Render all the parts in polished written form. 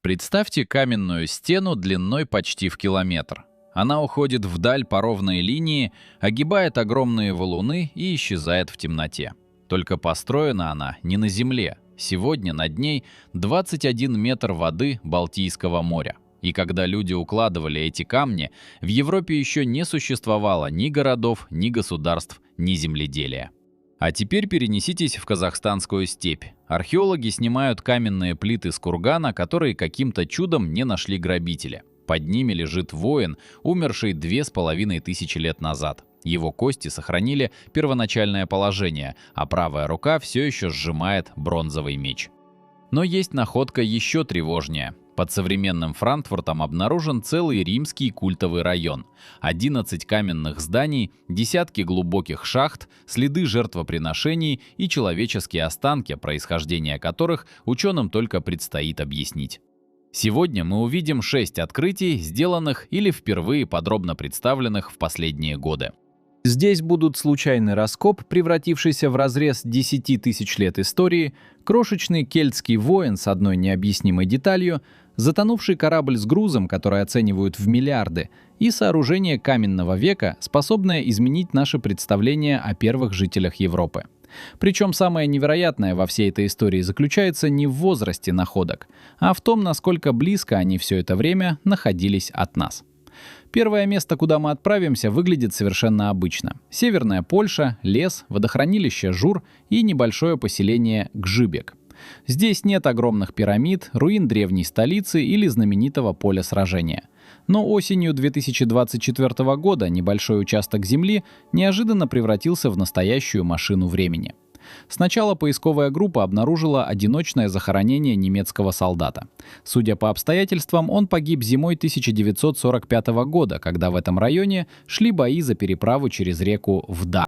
Представьте каменную стену длиной почти в километр. Она уходит вдаль по ровной линии, огибает огромные валуны и исчезает в темноте. Только построена она не на земле. Сегодня над ней 21 метр воды Балтийского моря. И когда люди укладывали эти камни, в Европе еще не существовало ни городов, ни государств, ни земледелия. А теперь перенеситесь в казахстанскую степь. Археологи снимают каменные плиты с кургана, которые каким-то чудом не нашли грабители. Под ними лежит воин, умерший 2500 лет назад. Его кости сохранили первоначальное положение, а правая рука все еще сжимает бронзовый меч. Но есть находка еще тревожнее. Под современным Франкфуртом обнаружен целый римский культовый район. 11 каменных зданий, десятки глубоких шахт, следы жертвоприношений и человеческие останки, происхождение которых ученым только предстоит объяснить. Сегодня мы увидим 6 открытий, сделанных или впервые подробно представленных в последние годы. Здесь будут случайный раскоп, превратившийся в разрез 10 тысяч лет истории, крошечный кельтский воин с одной необъяснимой деталью, затонувший корабль с грузом, который оценивают в миллиарды, и сооружение каменного века, способное изменить наше представление о первых жителях Европы. Причем самое невероятное во всей этой истории заключается не в возрасте находок, а в том, насколько близко они все это время находились от нас. Первое место, куда мы отправимся, выглядит совершенно обычно. Северная Польша, лес, водохранилище Жур и небольшое поселение Гжибек. Здесь нет огромных пирамид, руин древней столицы или знаменитого поля сражения. Но осенью 2024 года небольшой участок земли неожиданно превратился в настоящую машину времени. Сначала поисковая группа обнаружила одиночное захоронение немецкого солдата. Судя по обстоятельствам, он погиб зимой 1945 года, когда в этом районе шли бои за переправу через реку Вда.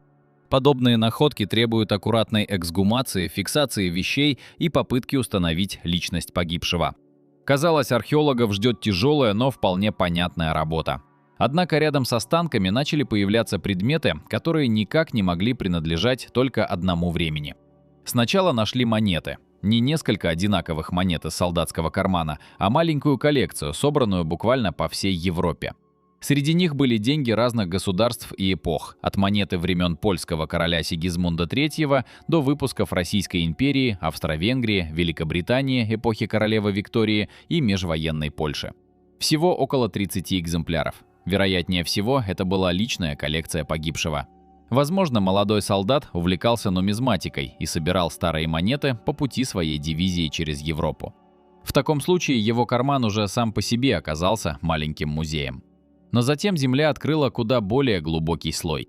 Подобные находки требуют аккуратной эксгумации, фиксации вещей и попытки установить личность погибшего. Казалось, археологов ждет тяжелая, но вполне понятная работа. Однако рядом с останками начали появляться предметы, которые никак не могли принадлежать только одному времени. Сначала нашли монеты. Не несколько одинаковых монет из солдатского кармана, а маленькую коллекцию, собранную буквально по всей Европе. Среди них были деньги разных государств и эпох, от монеты времен польского короля Сигизмунда III до выпусков Российской империи, Австро-Венгрии, Великобритании эпохи королевы Виктории и межвоенной Польши. Всего около 30 экземпляров. Вероятнее всего, это была личная коллекция погибшего. Возможно, молодой солдат увлекался нумизматикой и собирал старые монеты по пути своей дивизии через Европу. В таком случае его карман уже сам по себе оказался маленьким музеем. Но затем Земля открыла куда более глубокий слой.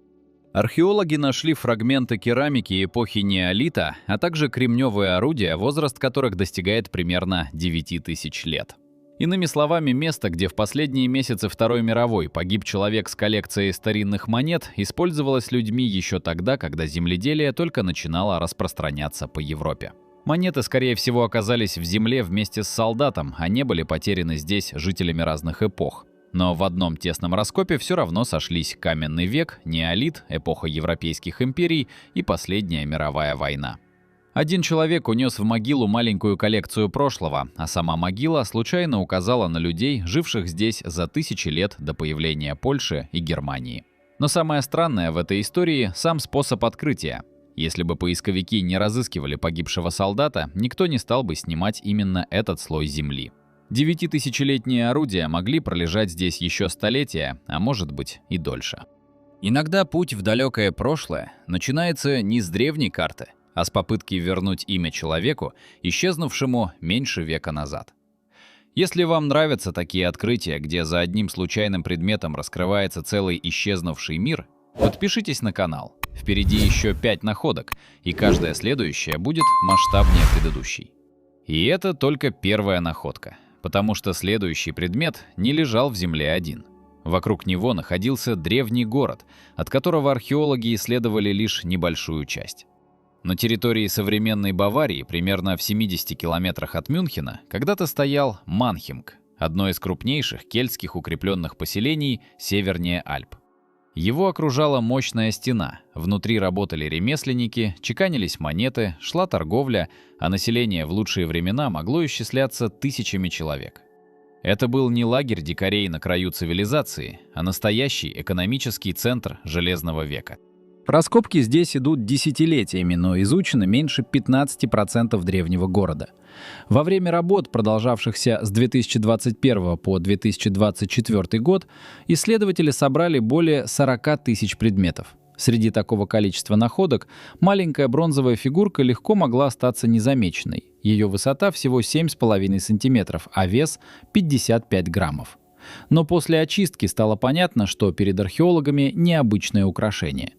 Археологи нашли фрагменты керамики эпохи неолита, а также кремневые орудия, возраст которых достигает примерно 9000 лет. Иными словами, место, где в последние месяцы Второй мировой погиб человек с коллекцией старинных монет, использовалось людьми еще тогда, когда земледелие только начинало распространяться по Европе. Монеты, скорее всего, оказались в земле вместе с солдатом, а не были потеряны здесь жителями разных эпох. Но в одном тесном раскопе все равно сошлись каменный век, неолит, эпоха европейских империй и последняя мировая война. Один человек унес в могилу маленькую коллекцию прошлого, а сама могила случайно указала на людей, живших здесь за тысячи лет до появления Польши и Германии. Но самое странное в этой истории – сам способ открытия. Если бы поисковики не разыскивали погибшего солдата, никто не стал бы снимать именно этот слой земли. 9000-летние орудия могли пролежать здесь еще столетия, а может быть и дольше. Иногда путь в далекое прошлое начинается не с древней карты, а с попытки вернуть имя человеку, исчезнувшему меньше века назад. Если вам нравятся такие открытия, где за одним случайным предметом раскрывается целый исчезнувший мир, подпишитесь на канал. Впереди еще 5 находок, и каждая следующая будет масштабнее предыдущей. И это только первая находка, потому что следующий предмет не лежал в земле один. Вокруг него находился древний город, от которого археологи исследовали лишь небольшую часть. На территории современной Баварии, примерно в 70 километрах от Мюнхена, когда-то стоял Манхинг, одно из крупнейших кельтских укрепленных поселений севернее Альп. Его окружала мощная стена, внутри работали ремесленники, чеканились монеты, шла торговля, а население в лучшие времена могло исчисляться тысячами человек. Это был не лагерь дикарей на краю цивилизации, а настоящий экономический центр Железного века. Раскопки здесь идут десятилетиями, но изучено меньше 15% древнего города. Во время работ, продолжавшихся с 2021 по 2024 год, исследователи собрали более 40 тысяч предметов. Среди такого количества находок маленькая бронзовая фигурка легко могла остаться незамеченной. Ее высота всего 7,5 сантиметров, а вес — 55 граммов. Но после очистки стало понятно, что перед археологами необычное украшение.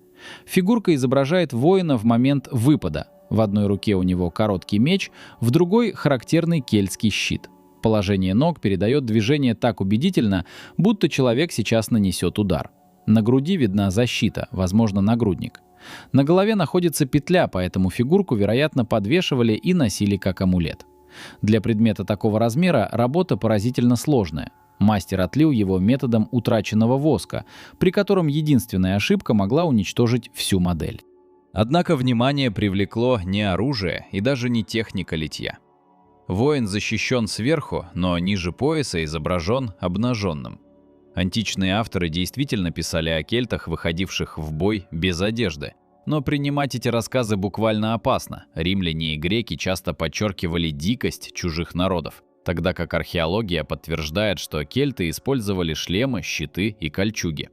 Фигурка изображает воина в момент выпада. В одной руке у него короткий меч, в другой — характерный кельтский щит. Положение ног передает движение так убедительно, будто человек сейчас нанесет удар. На груди видна защита, возможно, нагрудник. На голове находится петля, поэтому фигурку, вероятно, подвешивали и носили как амулет. Для предмета такого размера работа поразительно сложная. Мастер отлил его методом утраченного воска, при котором единственная ошибка могла уничтожить всю модель. Однако внимание привлекло не оружие и даже не техника литья. Воин защищен сверху, но ниже пояса изображен обнаженным. Античные авторы действительно писали о кельтах, выходивших в бой без одежды. Но принимать эти рассказы буквально опасно. Римляне и греки часто подчеркивали дикость чужих народов, тогда как археология подтверждает, что кельты использовали шлемы, щиты и кольчуги.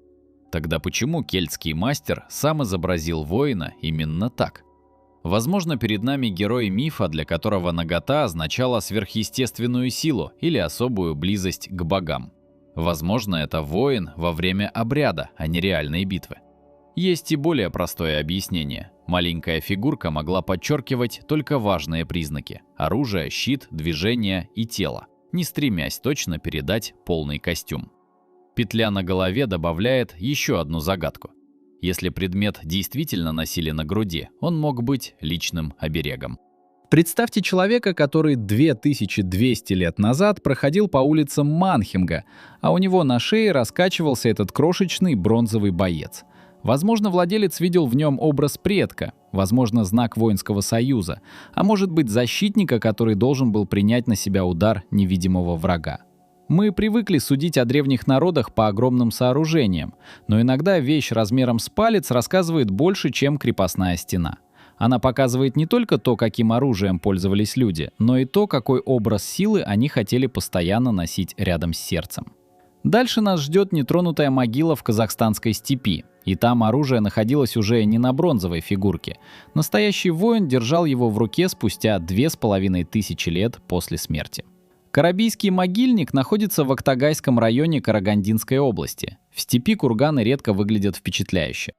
Тогда почему кельтский мастер сам изобразил воина именно так? Возможно, перед нами герой мифа, для которого нагота означала сверхъестественную силу или особую близость к богам. Возможно, это воин во время обряда, а не реальной битвы. Есть и более простое объяснение. Маленькая фигурка могла подчеркивать только важные признаки – оружие, щит, движение и тело, не стремясь точно передать полный костюм. Петля на голове добавляет еще одну загадку. Если предмет действительно носили на груди, он мог быть личным оберегом. Представьте человека, который 2200 лет назад проходил по улицам Манхемга, а у него на шее раскачивался этот крошечный бронзовый боец. Возможно, владелец видел в нем образ предка, возможно, знак воинского союза, а может быть, защитника, который должен был принять на себя удар невидимого врага. Мы привыкли судить о древних народах по огромным сооружениям, но иногда вещь размером с палец рассказывает больше, чем крепостная стена. Она показывает не только то, каким оружием пользовались люди, но и то, какой образ силы они хотели постоянно носить рядом с сердцем. Дальше нас ждет нетронутая могила в казахстанской степи, и там оружие находилось уже не на бронзовой фигурке. Настоящий воин держал его в руке спустя 2500 лет после смерти. Карабийский могильник находится в Актагайском районе Карагандинской области. В степи курганы редко выглядят впечатляюще.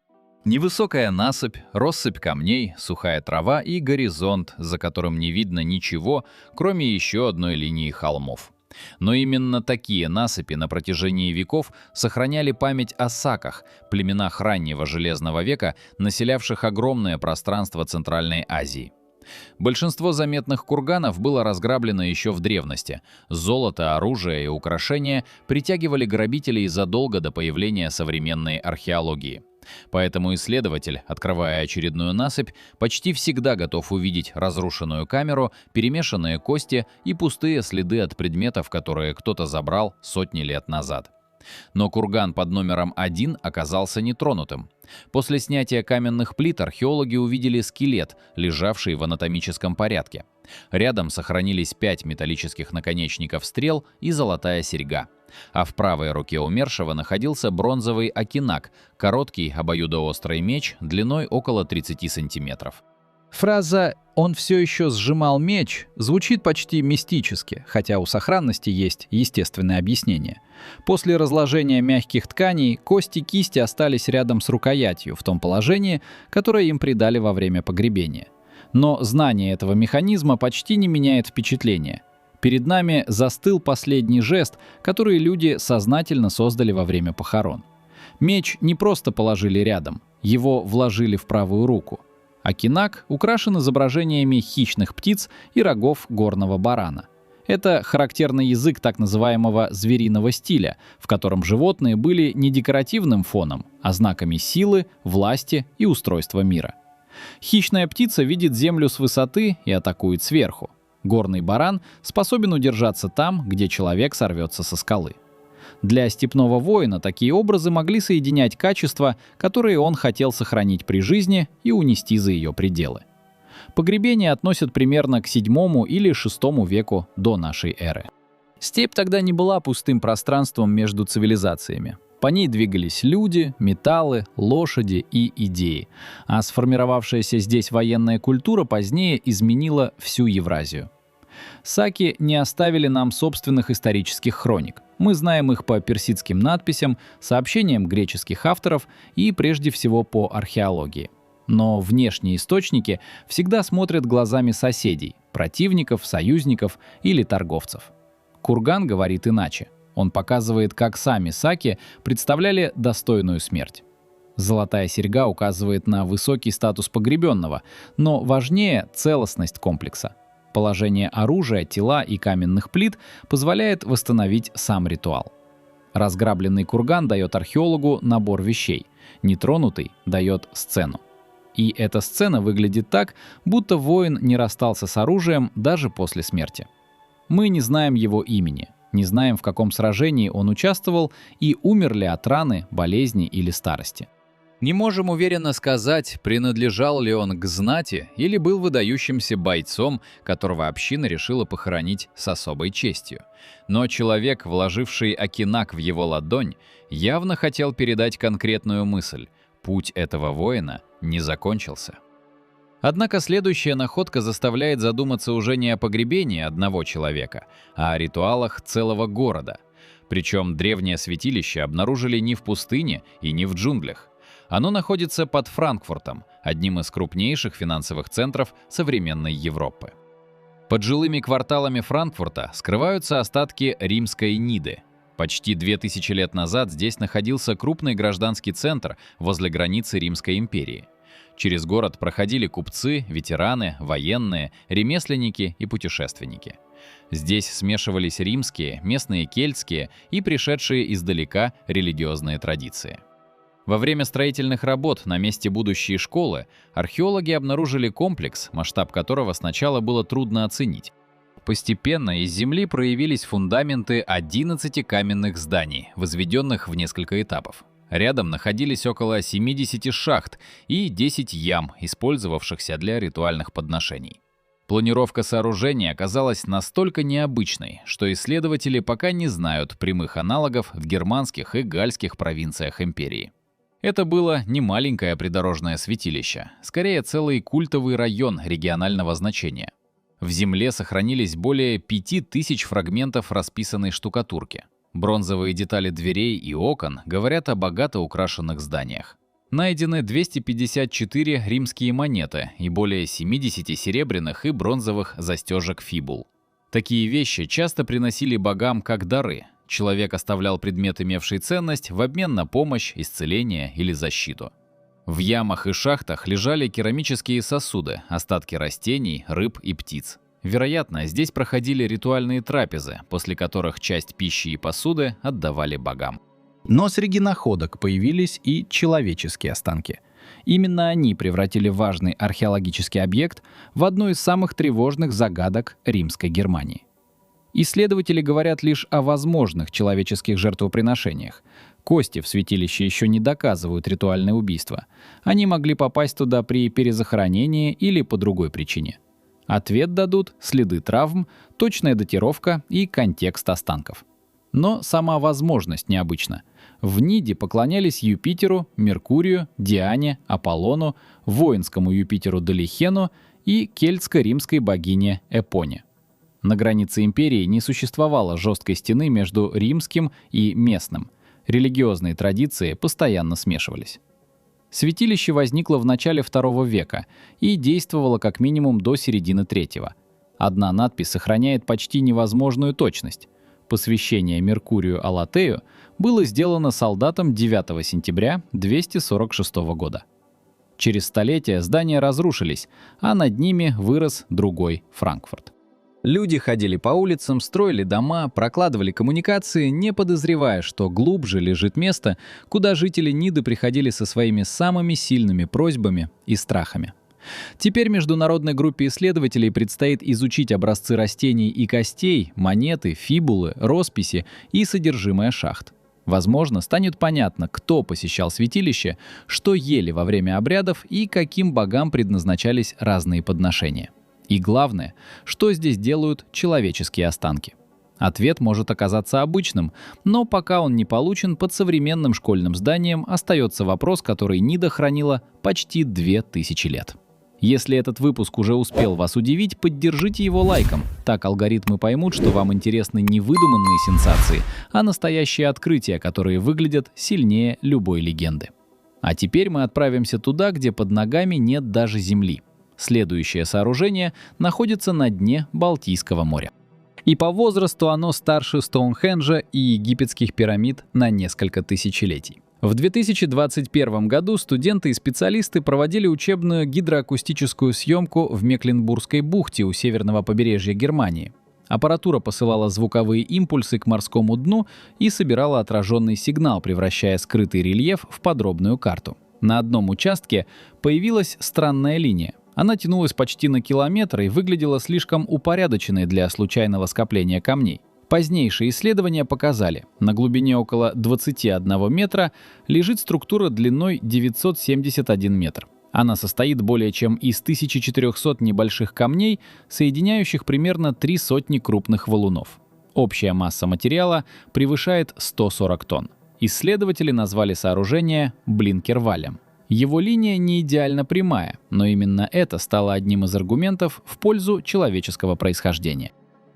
Невысокая насыпь, россыпь камней, сухая трава и горизонт, за которым не видно ничего, кроме еще одной линии холмов. Но именно такие насыпи на протяжении веков сохраняли память о саках, племенах раннего Железного века, населявших огромное пространство Центральной Азии. Большинство заметных курганов было разграблено еще в древности. Золото, оружие и украшения притягивали грабителей задолго до появления современной археологии. Поэтому исследователь, открывая очередную насыпь, почти всегда готов увидеть разрушенную камеру, перемешанные кости и пустые следы от предметов, которые кто-то забрал сотни лет назад. Но курган под номером 1 оказался нетронутым. После снятия каменных плит археологи увидели скелет, лежавший в анатомическом порядке. Рядом сохранились 5 металлических наконечников стрел и золотая серьга. А в правой руке умершего находился бронзовый акинак, короткий обоюдоострый меч длиной около 30 сантиметров. Фраза «он все еще сжимал меч» звучит почти мистически, хотя у сохранности есть естественное объяснение. После разложения мягких тканей кости кисти остались рядом с рукоятью в том положении, которое им придали во время погребения. Но знание этого механизма почти не меняет впечатление. Перед нами застыл последний жест, который люди сознательно создали во время похорон. Меч не просто положили рядом, его вложили в правую руку. Акинак украшен изображениями хищных птиц и рогов горного барана. Это характерный язык так называемого звериного стиля, в котором животные были не декоративным фоном, а знаками силы, власти и устройства мира. Хищная птица видит землю с высоты и атакует сверху. Горный баран способен удержаться там, где человек сорвется со скалы. Для степного воина такие образы могли соединять качества, которые он хотел сохранить при жизни и унести за ее пределы. Погребение относят примерно к VII или VI веку до нашей эры. Степь тогда не была пустым пространством между цивилизациями. По ней двигались люди, металлы, лошади и идеи, а сформировавшаяся здесь военная культура позднее изменила всю Евразию. Саки не оставили нам собственных исторических хроник. Мы знаем их по персидским надписям, сообщениям греческих авторов и прежде всего по археологии. Но внешние источники всегда смотрят глазами соседей, противников, союзников или торговцев. Курган говорит иначе. Он показывает, как сами саки представляли достойную смерть. Золотая серьга указывает на высокий статус погребенного, но важнее целостность комплекса. Положение оружия, тела и каменных плит позволяет восстановить сам ритуал. Разграбленный курган дает археологу набор вещей, нетронутый дает сцену. И эта сцена выглядит так, будто воин не расстался с оружием даже после смерти. Мы не знаем его имени, не знаем, в каком сражении он участвовал и умер ли от раны, болезни или старости. Не можем уверенно сказать, принадлежал ли он к знати или был выдающимся бойцом, которого община решила похоронить с особой честью. Но человек, вложивший окинак в его ладонь, явно хотел передать конкретную мысль: путь этого воина не закончился. Однако следующая находка заставляет задуматься уже не о погребении одного человека, а о ритуалах целого города. Причем древнее святилище обнаружили не в пустыне и не в джунглях. Оно находится под Франкфуртом, одним из крупнейших финансовых центров современной Европы. Под жилыми кварталами Франкфурта скрываются остатки римской Ниды. Почти 2000 лет назад здесь находился крупный гражданский центр возле границы Римской империи. Через город проходили купцы, ветераны, военные, ремесленники и путешественники. Здесь смешивались римские, местные кельтские и пришедшие издалека религиозные традиции. Во время строительных работ на месте будущей школы археологи обнаружили комплекс, масштаб которого сначала было трудно оценить. Постепенно из земли проявились фундаменты 11 каменных зданий, возведенных в несколько этапов. Рядом находились около 70 шахт и 10 ям, использовавшихся для ритуальных подношений. Планировка сооружения оказалась настолько необычной, что исследователи пока не знают прямых аналогов в германских и гальских провинциях империи. Это было не маленькое придорожное святилище, скорее целый культовый район регионального значения. В земле сохранились более 5000 фрагментов расписанной штукатурки. Бронзовые детали дверей и окон говорят о богато украшенных зданиях. Найдены 254 римские монеты и более 70 серебряных и бронзовых застежек фибул. Такие вещи часто приносили богам как дары. Человек оставлял предмет, имевший ценность, в обмен на помощь, исцеление или защиту. В ямах и шахтах лежали керамические сосуды, остатки растений, рыб и птиц. Вероятно, здесь проходили ритуальные трапезы, после которых часть пищи и посуды отдавали богам. Но среди находок появились и человеческие останки. Именно они превратили важный археологический объект в одну из самых тревожных загадок римской Германии. Исследователи говорят лишь о возможных человеческих жертвоприношениях. Кости в святилище еще не доказывают ритуальное убийство. Они могли попасть туда при перезахоронении или по другой причине. Ответ дадут следы травм, точная датировка и контекст останков. Но сама возможность необычна. В Ниде поклонялись Юпитеру, Меркурию, Диане, Аполлону, воинскому Юпитеру Далихену и кельтско-римской богине Эпоне. На границе империи не существовало жесткой стены между римским и местным. Религиозные традиции постоянно смешивались. Святилище возникло в начале II века и действовало как минимум до середины III. Одна надпись сохраняет почти невозможную точность. Посвящение Меркурию Алатею было сделано солдатом 9 сентября 246 года. Через столетия здания разрушились, а над ними вырос другой Франкфурт. Люди ходили по улицам, строили дома, прокладывали коммуникации, не подозревая, что глубже лежит место, куда жители Ниды приходили со своими самыми сильными просьбами и страхами. Теперь международной группе исследователей предстоит изучить образцы растений и костей, монеты, фибулы, росписи и содержимое шахт. Возможно, станет понятно, кто посещал святилище, что ели во время обрядов и каким богам предназначались разные подношения. И главное, что здесь делают человеческие останки. Ответ может оказаться обычным, но пока он не получен, под современным школьным зданием остается вопрос, который Нида хранила почти 2000 лет. Если этот выпуск уже успел вас удивить, поддержите его лайком. Так алгоритмы поймут, что вам интересны не выдуманные сенсации, а настоящие открытия, которые выглядят сильнее любой легенды. А теперь мы отправимся туда, где под ногами нет даже земли. Следующее сооружение находится на дне Балтийского моря. И по возрасту оно старше Стоунхенджа и египетских пирамид на несколько тысячелетий. В 2021 году студенты и специалисты проводили учебную гидроакустическую съемку в Мекленбургской бухте у северного побережья Германии. Аппаратура посылала звуковые импульсы к морскому дну и собирала отраженный сигнал, превращая скрытый рельеф в подробную карту. На одном участке появилась странная линия. Она тянулась почти на километр и выглядела слишком упорядоченной для случайного скопления камней. Позднейшие исследования показали, на глубине около 21 метра лежит структура длиной 971 метр. Она состоит более чем из 1400 небольших камней, соединяющих примерно 300 крупных валунов. Общая масса материала превышает 140 тонн. Исследователи назвали сооружение Блинкервалем. Его линия не идеально прямая, но именно это стало одним из аргументов в пользу человеческого происхождения.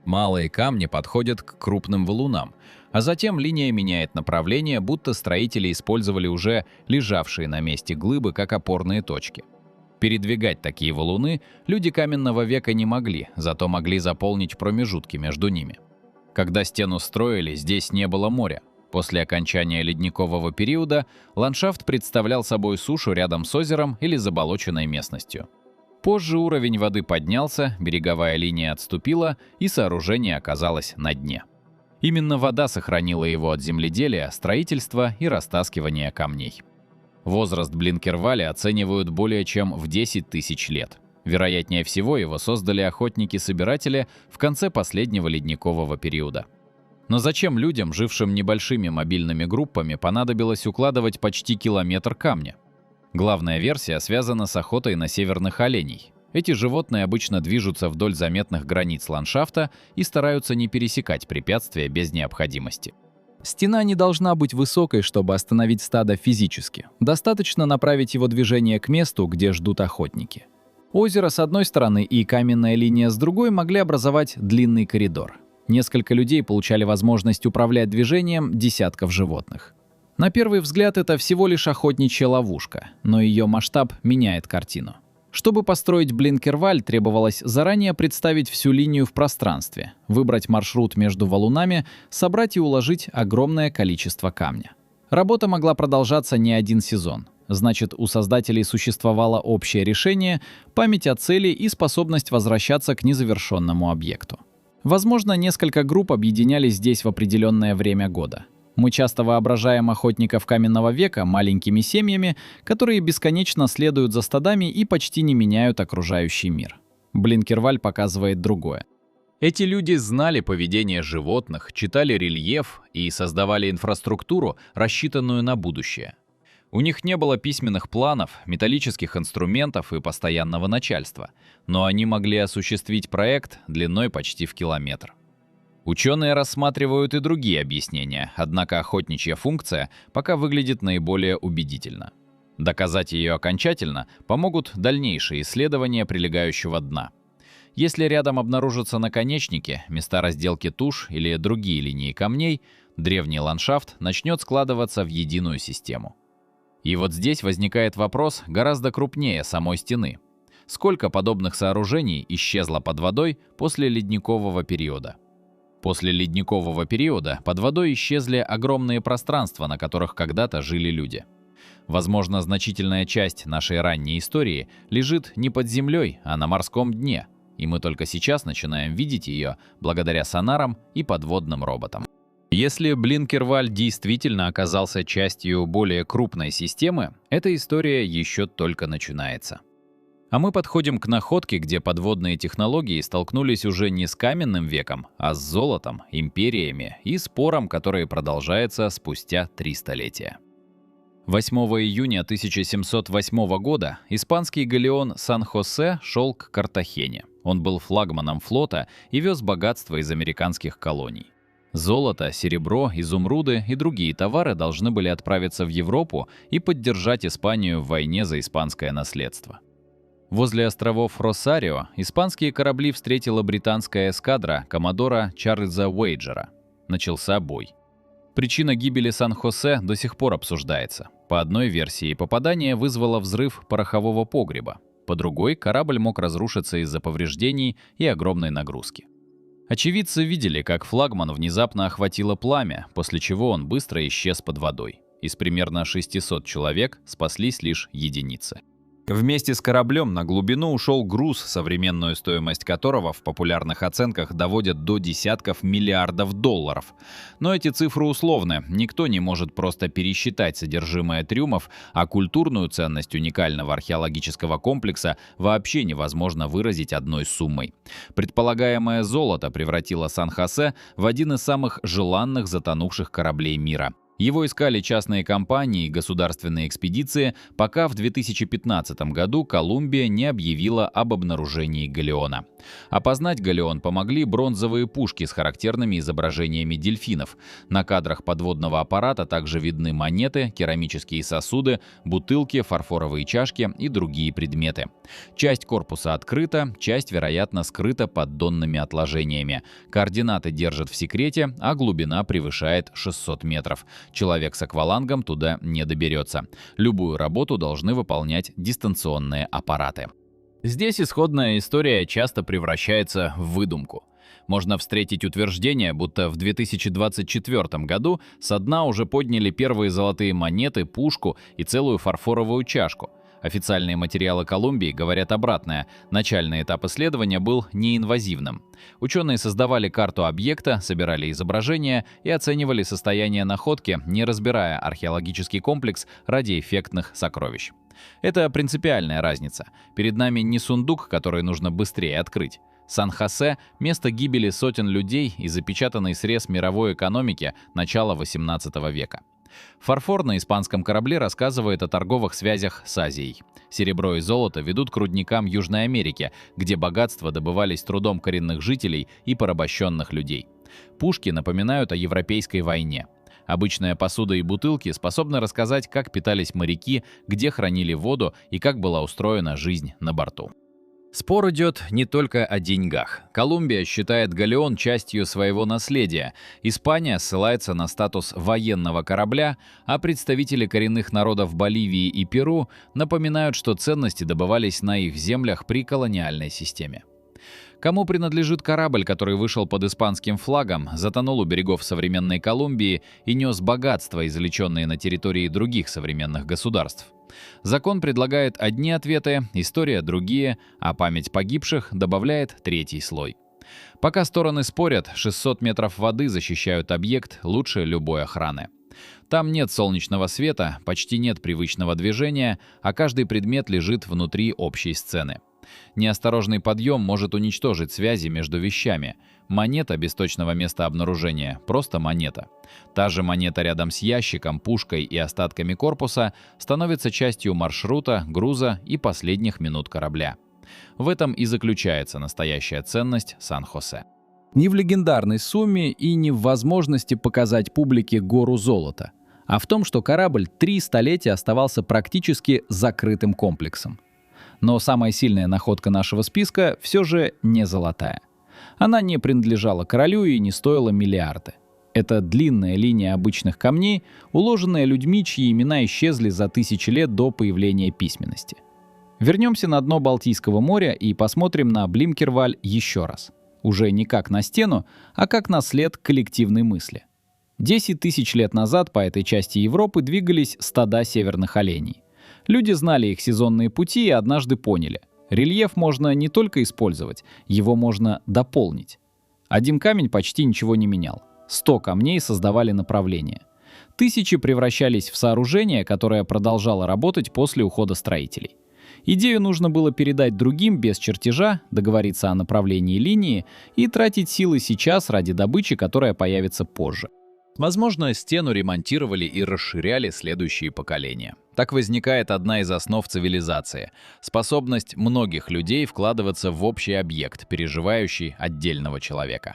Малые камни подходят к крупным валунам, а затем линия меняет направление, будто строители использовали уже лежавшие на месте глыбы как опорные точки. Передвигать такие валуны люди каменного века не могли, зато могли заполнить промежутки между ними. Когда стену строили, здесь не было моря. После окончания ледникового периода ландшафт представлял собой сушу рядом с озером или заболоченной местностью. Позже уровень воды поднялся, береговая линия отступила, и сооружение оказалось на дне. Именно вода сохранила его от земледелия, строительства и растаскивания камней. Возраст Блинкерваля оценивают более чем в 10 тысяч лет. Вероятнее всего, его создали охотники-собиратели в конце последнего ледникового периода. Но зачем людям, жившим небольшими мобильными группами, понадобилось укладывать почти километр камня? Главная версия связана с охотой на северных оленей. Эти животные обычно движутся вдоль заметных границ ландшафта и стараются не пересекать препятствия без необходимости. Стена не должна быть высокой, чтобы остановить стадо физически. Достаточно направить его движение к месту, где ждут охотники. Озеро с одной стороны и каменная линия с другой могли образовать длинный коридор. Несколько людей получали возможность управлять движением десятков животных. На первый взгляд это всего лишь охотничья ловушка, но ее масштаб меняет картину. Чтобы построить Блинкерваль, требовалось заранее представить всю линию в пространстве, выбрать маршрут между валунами, собрать и уложить огромное количество камня. Работа могла продолжаться не один сезон. Значит, у создателей существовало общее решение, память о цели и способность возвращаться к незавершенному объекту. Возможно, несколько групп объединялись здесь в определенное время года. Мы часто воображаем охотников каменного века маленькими семьями, которые бесконечно следуют за стадами и почти не меняют окружающий мир. Блинкерваль показывает другое. Эти люди знали поведение животных, читали рельеф и создавали инфраструктуру, рассчитанную на будущее. У них не было письменных планов, металлических инструментов и постоянного начальства, но они могли осуществить проект длиной почти в километр. Ученые рассматривают и другие объяснения, однако охотничья функция пока выглядит наиболее убедительно. Доказать ее окончательно помогут дальнейшие исследования прилегающего дна. Если рядом обнаружатся наконечники, места разделки туш или другие линии камней, древний ландшафт начнет складываться в единую систему. И вот здесь возникает вопрос гораздо крупнее самой стены. Сколько подобных сооружений исчезло под водой после ледникового периода? После ледникового периода под водой исчезли огромные пространства, на которых когда-то жили люди. Возможно, значительная часть нашей ранней истории лежит не под землей, а на морском дне. и мы только сейчас начинаем видеть ее благодаря сонарам и подводным роботам. Если Блинкерваль действительно оказался частью более крупной системы, эта история еще только начинается. А мы подходим к находке, где подводные технологии столкнулись уже не с каменным веком, а с золотом, империями и спором, который продолжается спустя 3 столетия. 8 июня 1708 года испанский галеон «Сан-Хосе» шел к Картахене. Он был флагманом флота и вез богатство из американских колоний. Золото, серебро, изумруды и другие товары должны были отправиться в Европу и поддержать Испанию в войне за испанское наследство. Возле островов Росарио испанские корабли встретила британская эскадра коммодора Чарльза Уэйджера. Начался бой. Причина гибели Сан-Хосе до сих пор обсуждается. По одной версии, попадание вызвало взрыв порохового погреба. По другой, корабль мог разрушиться из-за повреждений и огромной нагрузки. Очевидцы видели, как флагман внезапно охватило пламя, после чего он быстро исчез под водой. Из примерно 600 человек спаслись лишь единицы. Вместе с кораблем на глубину ушел груз, современную стоимость которого в популярных оценках доводят до десятков миллиардов долларов. Но эти цифры условны, никто не может просто пересчитать содержимое трюмов, а культурную ценность уникального археологического комплекса вообще невозможно выразить одной суммой. Предполагаемое золото превратило Сан-Хосе в один из самых желанных затонувших кораблей мира. Его искали частные компании и государственные экспедиции, пока в 2015 году Колумбия не объявила об обнаружении галеона. Опознать галеон помогли бронзовые пушки с характерными изображениями дельфинов. На кадрах подводного аппарата также видны монеты, керамические сосуды, бутылки, фарфоровые чашки и другие предметы. Часть корпуса открыта, часть, вероятно, скрыта под донными отложениями. Координаты держат в секрете, а глубина превышает 600 метров. Человек с аквалангом туда не доберется. Любую работу должны выполнять дистанционные аппараты. Здесь исходная история часто превращается в выдумку. Можно встретить утверждение, будто в 2024 году со дна уже подняли первые золотые монеты, пушку и целую фарфоровую чашку. Официальные материалы Колумбии говорят обратное. Начальный этап исследования был неинвазивным. Ученые создавали карту объекта, собирали изображения и оценивали состояние находки, не разбирая археологический комплекс ради эффектных сокровищ. Это принципиальная разница. Перед нами не сундук, который нужно быстрее открыть. Сан-Хосе – место гибели сотен людей и запечатанный срез мировой экономики начала XVIII века. Фарфор на испанском корабле рассказывает о торговых связях с Азией. Серебро и золото ведут к рудникам Южной Америки, где богатства добывались трудом коренных жителей и порабощенных людей. Пушки напоминают о европейской войне. Обычная посуда и бутылки способны рассказать, как питались моряки, где хранили воду и как была устроена жизнь на борту. Спор идет не только о деньгах. Колумбия считает галеон частью своего наследия. Испания ссылается на статус военного корабля, а представители коренных народов Боливии и Перу напоминают, что ценности добывались на их землях при колониальной системе. Кому принадлежит корабль, который вышел под испанским флагом, затонул у берегов современной Колумбии и нес богатства, извлеченные на территории других современных государств? Закон предлагает одни ответы, история другие, а память погибших добавляет третий слой. Пока стороны спорят, 600 метров воды защищают объект лучше любой охраны. Там нет солнечного света, почти нет привычного движения, а каждый предмет лежит внутри общей сцены. Неосторожный подъем может уничтожить связи между вещами. Монета без точного места обнаружения – просто монета. Та же монета рядом с ящиком, пушкой и остатками корпуса становится частью маршрута, груза и последних минут корабля. В этом и заключается настоящая ценность Сан-Хосе. Не в легендарной сумме и не в возможности показать публике гору золота, а в том, что корабль 3 столетия оставался практически закрытым комплексом. Но самая сильная находка нашего списка все же не золотая. Она не принадлежала королю и не стоила миллиарды. Это длинная линия обычных камней, уложенная людьми, чьи имена исчезли за тысячи лет до появления письменности. Вернемся на дно Балтийского моря и посмотрим на Блинкерваль еще раз. Уже не как на стену, а как на след коллективной мысли. 10 тысяч лет назад по этой части Европы двигались стада северных оленей. Люди знали их сезонные пути и однажды поняли – Рельеф можно не только использовать, его можно дополнить. Один камень почти ничего не менял. 100 камней создавали направление. Тысячи превращались в сооружение, которое продолжало работать после ухода строителей. Идею нужно было передать другим без чертежа, договориться о направлении линии и тратить силы сейчас ради добычи, которая появится позже. Возможно, стену ремонтировали и расширяли следующие поколения. Так возникает одна из основ цивилизации — способность многих людей вкладываться в общий объект, переживающий отдельного человека.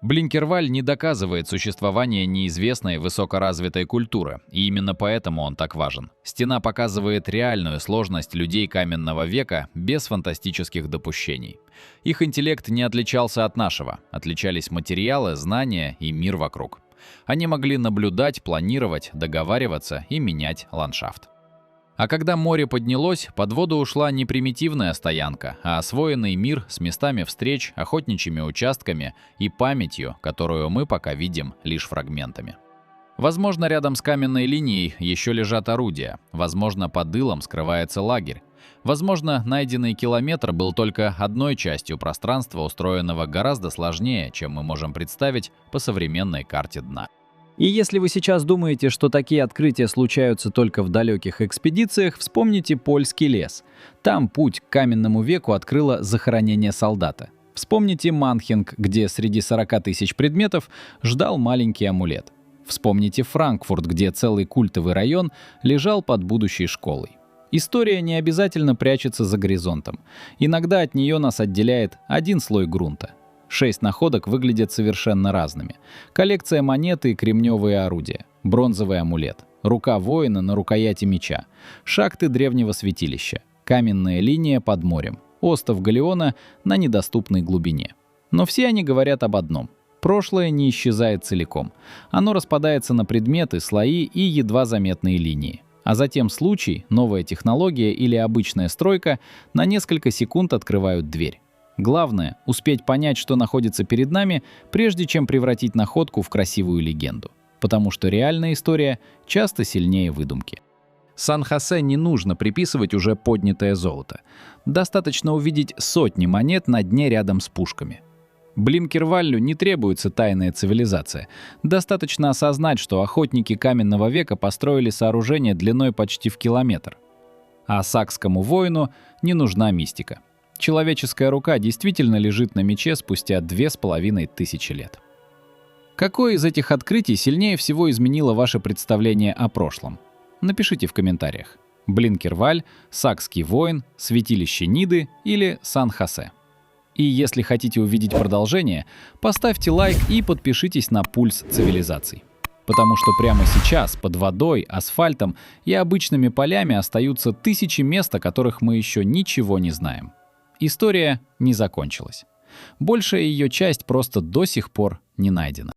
Блинкерваль не доказывает существование неизвестной высокоразвитой культуры, и именно поэтому он так важен. Стена показывает реальную сложность людей каменного века без фантастических допущений. Их интеллект не отличался от нашего, отличались материалы, знания и мир вокруг. Они могли наблюдать, планировать, договариваться и менять ландшафт. А когда море поднялось, под воду ушла не примитивная стоянка, а освоенный мир с местами встреч, охотничьими участками и памятью, которую мы пока видим лишь фрагментами. Возможно, рядом с каменной линией еще лежат орудия, возможно, под илом скрывается лагерь. Возможно, найденный километр был только одной частью пространства, устроенного гораздо сложнее, чем мы можем представить по современной карте дна. И если вы сейчас думаете, что такие открытия случаются только в далеких экспедициях, вспомните Польский лес. Там путь к каменному веку открыло захоронение солдата. Вспомните Манхинг, где среди 40 тысяч предметов ждал маленький амулет. Вспомните Франкфурт, где целый культовый район лежал под будущей школой. История не обязательно прячется за горизонтом. Иногда от нее нас отделяет один слой грунта. 6 находок выглядят совершенно разными. Коллекция монеты и кремневые орудия, бронзовый амулет, рука воина на рукояти меча, шахты древнего святилища, каменная линия под морем, остов галеона на недоступной глубине. Но все они говорят об одном. Прошлое не исчезает целиком. Оно распадается на предметы, слои и едва заметные линии. А затем случай, новая технология или обычная стройка на несколько секунд открывают дверь. Главное — успеть понять, что находится перед нами, прежде чем превратить находку в красивую легенду. Потому что реальная история часто сильнее выдумки. Сан-Хосе не нужно приписывать уже поднятое золото. Достаточно увидеть сотни монет на дне рядом с пушками. Блинкерваллю не требуется тайная цивилизация. Достаточно осознать, что охотники каменного века построили сооружение длиной почти в километр. А сакскому воину не нужна мистика. Человеческая рука действительно лежит на мече спустя 2500 лет. Какое из этих открытий сильнее всего изменило ваше представление о прошлом? Напишите в комментариях. Блинкерваль, сакский воин, святилище Ниды или Сан-Хосе. И если хотите увидеть продолжение, поставьте лайк и подпишитесь на «Пульс цивилизаций». Потому что прямо сейчас под водой, асфальтом и обычными полями остаются тысячи мест, о которых мы еще ничего не знаем. История не закончилась. Большая ее часть просто до сих пор не найдена.